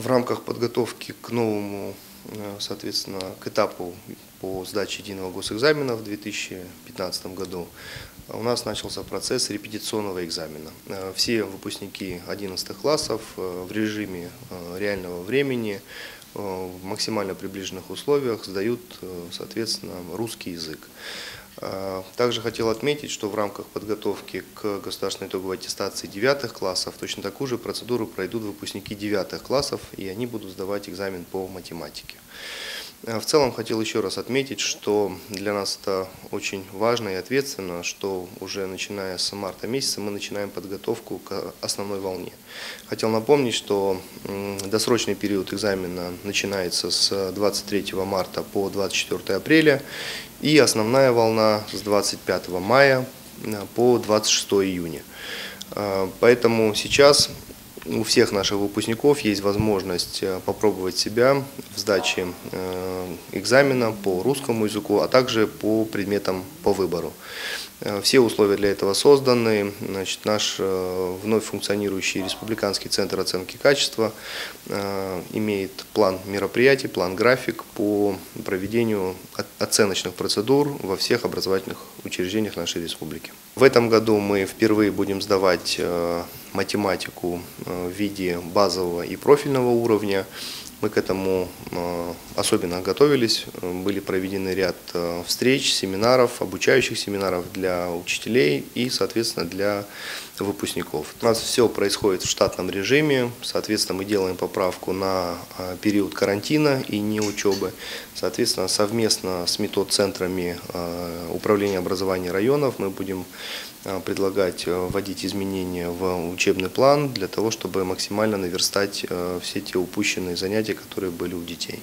В рамках подготовки к новому, соответственно, к этапу по сдаче единого госэкзамена в 2015 году у нас начался процесс репетиционного экзамена. Все выпускники 11 классов в режиме реального времени в максимально приближенных условиях сдают, соответственно, русский язык. Также хотел отметить, что в рамках подготовки к государственной итоговой аттестации 9 классов точно такую же процедуру пройдут выпускники 9 классов, и они будут сдавать экзамен по математике. В целом хотел еще раз отметить, что для нас это очень важно и ответственно, что уже начиная с марта месяца мы начинаем подготовку к основной волне. Хотел напомнить, что досрочный период экзамена начинается с 23 марта по 24 апреля и основная волна с 25 мая по 26 июня. Поэтому сейчас у всех наших выпускников есть возможность попробовать себя в сдаче экзамена по русскому языку, а также по предметам по выбору. Все условия для этого созданы. Значит, наш вновь функционирующий Республиканский центр оценки качества имеет план мероприятий, план-график по проведению оценочных процедур во всех образовательных учреждениях нашей республики. В этом году мы впервые будем сдавать математику в виде базового и профильного уровня. Мы к этому особенно готовились, были проведены ряд встреч, семинаров, обучающих семинаров для учителей и, соответственно, для выпускников. У нас все происходит в штатном режиме, соответственно, мы делаем поправку на период карантина и не учебы. Соответственно, совместно с метод-центрами управления образования районов мы будем предлагать вводить изменения в учебный план для того, чтобы максимально наверстать все те упущенные занятия, которые были у детей.